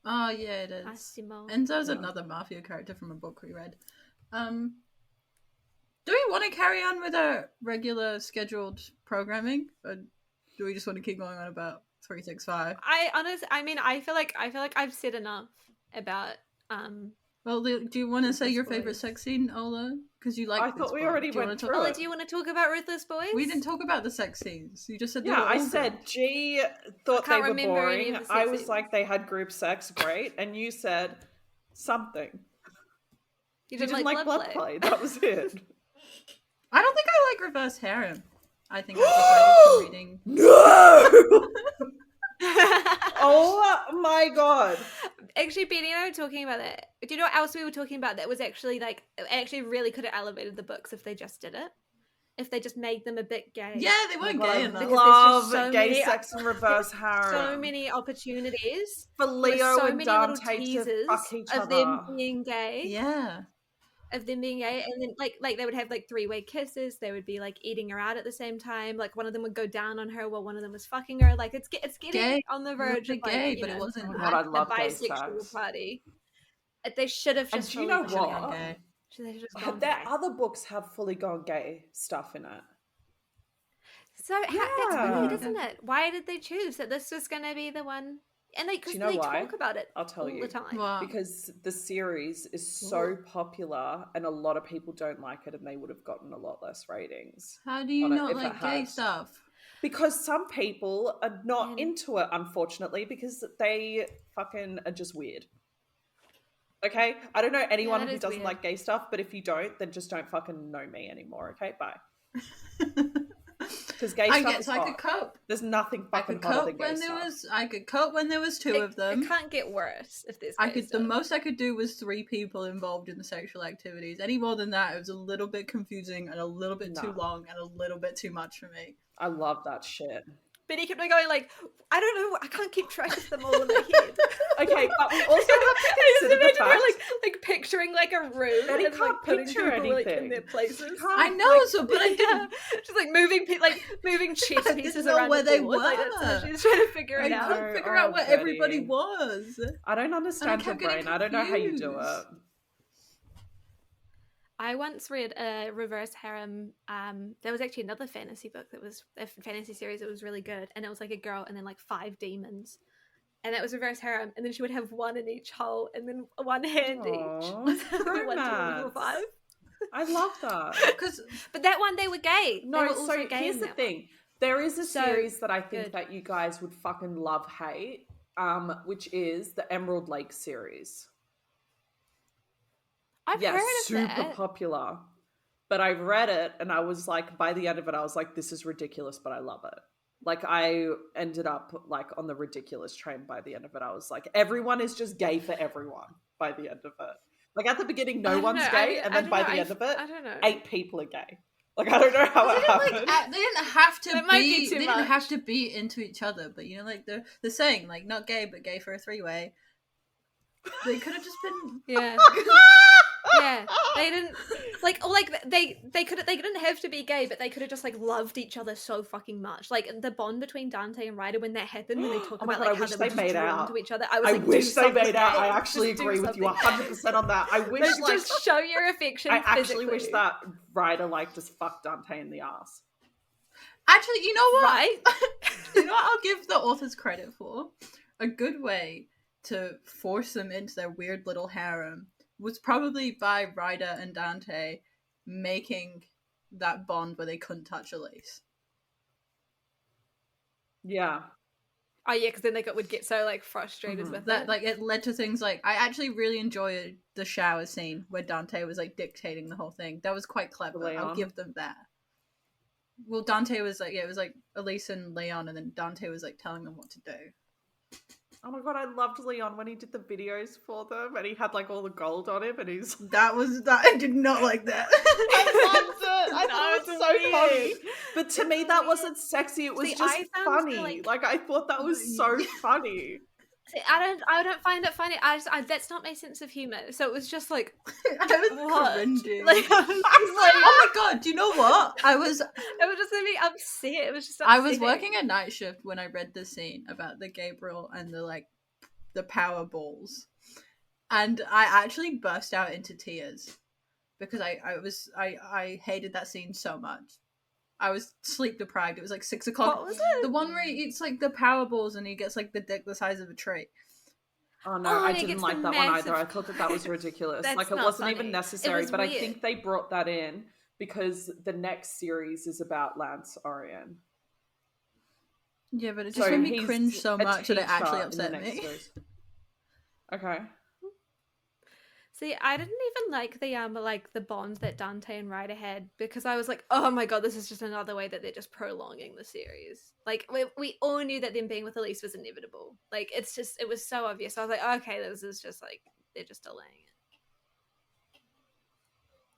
Oh, yeah, it is. Massimo. Enzo's another mafia character from a book we read. Do we want to carry on with our regular scheduled programming? Or do we just want to keep going on about 365? I feel like I've said enough about Well, do you want to say your favorite sex scene, Ola? Because you like. I thought we already went through it. Ola, do you want to talk about Ruthless Boys? We didn't talk about the sex scenes. You just said. Yeah, I said G thought they were boring. I was scenes. like, they had group sex, great, and you said something. You didn't like blood play. That was it. I don't think I like reverse harem. I think I decided from reading. No. Oh my god. Actually, Benny and I were talking about that. Do you know what else we were talking about that was actually like, it actually really could have elevated the books if they just did it? If they just made them a bit gay. Yeah, they weren't gay enough. Love gay sex and reverse harem. So many opportunities for Leo so and many Dante little to fuck each of other. them being gay. Yeah. Of them being gay, and then like they would have like 3-way kisses. They would be like eating her out at the same time. Like one of them would go down on her while one of them was fucking her. Like it's getting gay. On the verge of like, gay, but it wasn't. Oh God, I love the bisexual party. They should have just. And do you know what? Gay. Their other books have fully gone gay stuff in it. So that's weird, isn't it? Why did they choose that this was going to be the one? And because they talk about it I'll tell all you. the time. Wow. Because the series is so popular and a lot of people don't like it and they would have gotten a lot less ratings. How do you not like gay stuff? Because some people are not into it, unfortunately, because they fucking are just weird. Okay? I don't know anyone who doesn't like gay stuff, but if you don't, then just don't fucking know me anymore, okay? Bye. Because gay stuff is hot. I could cope. There's nothing fucking hotter than gay stuff. I could cope when there was two of them. It can't get worse if there's gay stuff. The most I could do was 3 people involved in the sexual activities. Any more than that, it was a little bit confusing and a little bit too long and a little bit too much for me. I love that shit. But he kept on going like, I don't know, I can't keep track of them all in my head. Okay, but we also have to consider the fact, like picturing like a room and and can't like putting picture people anything. like in their places. I know, but I didn't. Just like moving chess pieces around where they board. were. Like, she's trying to figure it out. I couldn't figure out where everybody was. I don't understand your brain. I don't know how you do it. I once read a reverse harem. There was actually another fantasy book that was a fantasy series that was really good, and it was like a girl and then like 5 demons, and that was reverse harem. And then she would have 1 in each hole, and then 1 hand each. 1 to 5. I love that. But that one they were gay. No, they were also so gay here's the thing. There is a series that I think that you guys would fucking love hate, which is the Emerald Lake series. I've heard of super that. popular. But I read it and I was like, by the end of it, I was like, this is ridiculous, but I love it. Like, I ended up like on the ridiculous train by the end of it. I was like, everyone is just gay for everyone by the end of it. Like, at the beginning, no one's gay, and then by the end of it, 8 people are gay. Like, I don't know how it happened. They didn't have to be. They didn't have to be into each other, but you know, like they're saying, like, not gay, but gay for a 3-way. They could have just been. Yeah. Yeah, they didn't they didn't have to be gay, but they could have just like loved each other so fucking much. Like the bond between Dante and Ryder when that happened, when they talk Oh my about God, like I how wish they they were just made drawn out. to each other. I was I like, wish they made out. I Just actually do agree with you something. 100% on that. I wish Just show your affection. I actually wish physically. that Ryder like just fucked Dante in the ass. Actually, you know what? Right? You know what I'll give the authors credit for? A good way to force them into their weird little harem was probably by Ryder and Dante making that bond where they couldn't touch Elise. Yeah. Oh yeah, because then they would get so like frustrated with That it. like it led to things like I actually really enjoyed the shower scene where Dante was like dictating the whole thing. That was quite clever. Leon. I'll give them that. Well, Dante was like, yeah, it was like Elise and Leon, and then Dante was like telling them what to do. Oh my God, I loved Leon when he did the videos for them and he had like all the gold on him and he's... That I did not like that. I loved it. I thought it was so weird. funny. But to me, that wasn't sexy. It was See, just I found funny. that, Like, I thought that was so funny. See, I don't find it funny. That's not my sense of humor. So it was just like, I was what? cringing. Like, I was like, oh my God, do you know what? it was just made me upset. It was just I was upsetting. working a night shift when I read the scene about the Gabriel and the power balls, and I actually burst out into tears because I hated that scene so much. I was sleep deprived. It was like 6 o'clock. What was it? The one where he eats like the power balls and he gets like the dick the size of a tree. Oh no, Oh, I and he didn't gets like the that one either. I massive thought that was ridiculous. That's Like, it not wasn't funny. even It necessary, was but I weird. think they brought that in because the next series is about Lance Orion. Yeah, but it just made me he's cringe so a much that it teacher actually in the upset next me. series. Okay. See, I didn't even like the bond that Dante and Ryder had because I was like, oh my God, this is just another way that they're just prolonging the series. Like we all knew that them being with Elise was inevitable. Like it was so obvious. I was like, okay, this is just like they're just delaying it.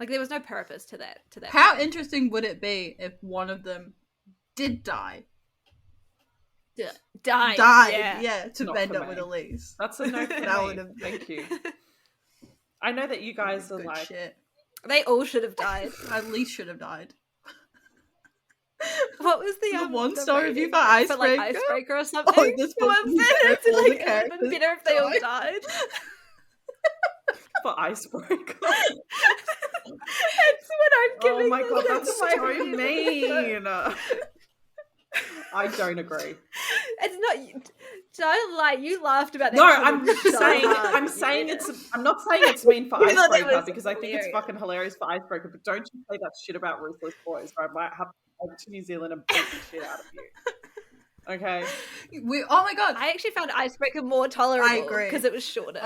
Like there was no purpose to that. How interesting would it be if one of them did die? Died, yeah, to Not bend for up with me. Elise. That's a no for That me. would've been- Thank you. I know that you guys are Good like... shit. They all should have died. Elise should have died. What was the The one-star rating review for Icebreaker? like Icebreaker or something? Oh, this book What was is it? better if all the Like, it would have been characters better if they all died. died. For Icebreaker. That's what I'm giving. Oh my God, that's my so review. mean. I don't agree. It's not. Don't lie. You laughed about that. No, comment so hard. I'm saying I'm not saying it's mean for You thought that Icebreaker was because I think it's hilarious. fucking hilarious for Icebreaker, but don't you say that shit about Ruthless Boys or I might have to go to New Zealand and beat the shit out of you. Okay. Oh my God. I actually found Icebreaker more tolerable. I agree. Because it was shorter.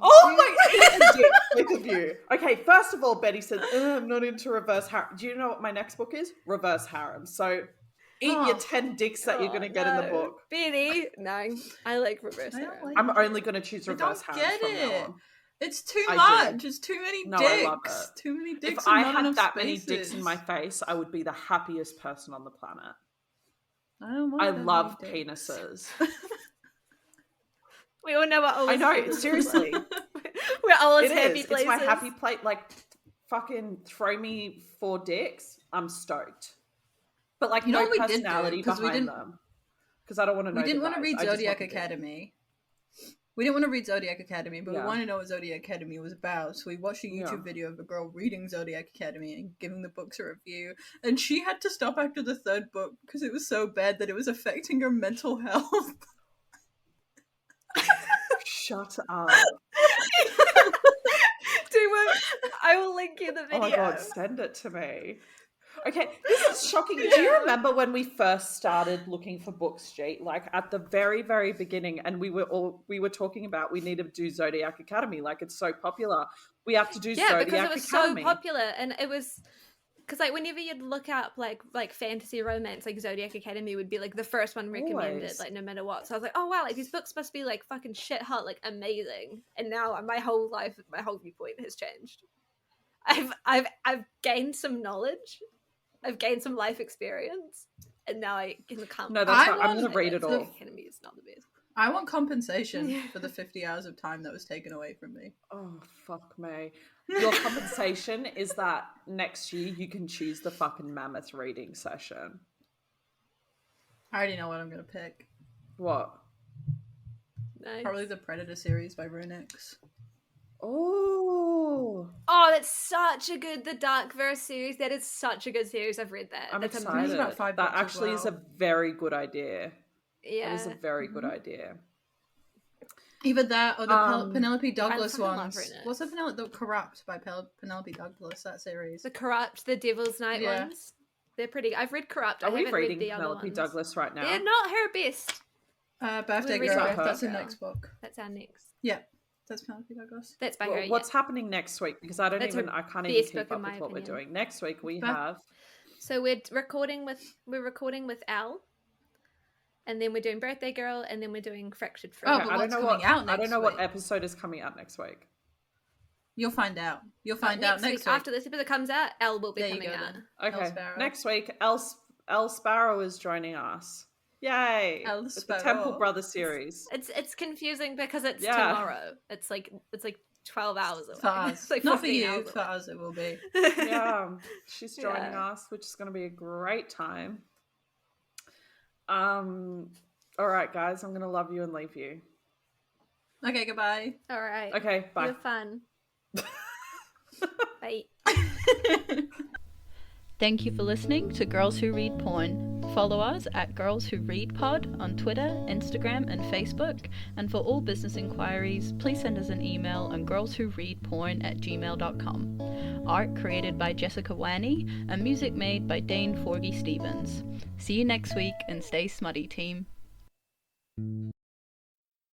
Oh my, eat a dick, both of you. Okay, first of all, Betty said, I'm not into reverse harem. Do you know what my next book is? Reverse harem. So eat your 10 dicks that you're going to get in the book. Betty, no. I like reverse I don't harem. like I'm only going to choose I reverse don't harem get from now it. on. It's too I much. It's too many No, dicks. I love it. Too many dicks. If and I not had enough that many spaces. dicks in my face, I would be the happiest person on the planet. I don't want I that love many dicks. penises. We all know what all I know, this is. seriously. We're all as It happy is. places. It's my happy plate. Like, fucking throw me 4 dicks. I'm stoked. But like, You know no what we did do? personality 'Cause we behind didn't- them. Because I don't want to know. We didn't the want to guys. read I just Zodiac want the dick. Academy. We didn't want to read Zodiac Academy, but Yeah. we wanted to know what Zodiac Academy was about. So we watched a YouTube Yeah. video of a girl reading Zodiac Academy and giving the books a review. And she had to stop after the 3rd book because it was so bad that it was affecting her mental health. Shut up. I will link you the video. Oh my god, send it to me. Okay, this is shocking. Do you remember when we first started looking for books, G? Like at the very, very beginning, and we were talking about we need to do Zodiac Academy. Like it's so popular, we have to do Zodiac because it was Academy. so popular, and it was because like whenever you'd look up like fantasy romance, like Zodiac Academy would be like the first one recommended, Always. like no matter what. So I was like, oh wow, like these books must be like fucking shit hot, like amazing. And now my whole viewpoint has changed. I've gained some knowledge. I've gained some life experience, and now I can't. No, that's I right. I'm going to want- read it all. Academy is not the best. I want compensation for the 50 hours of time that was taken away from me. Oh, fuck me. Your compensation is that next year you can choose the fucking mammoth reading session. I already know what I'm going to pick. What? Nice. Probably the Predator series by Runix. Oh, that's such a good, the Dark Verse series. That is such a good series. I've read that. I'm That's excited. amazing. About 5 That books as actually is a well. very good idea. Yeah. That is a very good idea. Either that or the Penelope I Douglas fucking love ones. Runix. What's the Corrupt by Penelope Douglas, that series? The Corrupt, the Devil's Night Yeah. ones. They're pretty. I've read Corrupt. Are I we haven't read reading the other Penelope ones. Douglas right now? They're not her best. Birthday We're reading Girl. Birthday That's the Girl. next book. That's our next. Yeah, that's Penelope Douglas. That's by Well, her. what's happening next week? Because I That's can't her even best keep book, in up my with what we're opinion. doing. Next week we But- have... So we're recording with Al, and then we're doing Birthday Girl, and then we're doing Fractured Fruit. Oh, but what's coming out next I don't know what week? episode is coming out next week. You'll find out. You'll find out next week. After this episode comes out, Elle will be There you coming go out. then. Okay, Elle Sparrow. next week, Elle Sparrow is joining us. Yay! Elle With the Sparrow. Temple Brothers series. It's confusing because it's Yeah. tomorrow. It's like 12 hours away. For us. It's like Not for 15 you, hours for away. us it will be. Yeah, she's joining Yeah. us, which is going to be a great time. All right, guys, I'm going to love you and leave you. Okay, goodbye. All right. Okay, bye. Have fun. Bye. Thank you for listening to Girls Who Read Porn. Follow us at Girls Who Read Pod on Twitter, Instagram, and Facebook. And for all business inquiries, please send us an email on girlswhoreadporn@gmail.com. Art created by Jessica Wanney and music made by Dane Forgy Stevens. See you next week and stay smutty, team.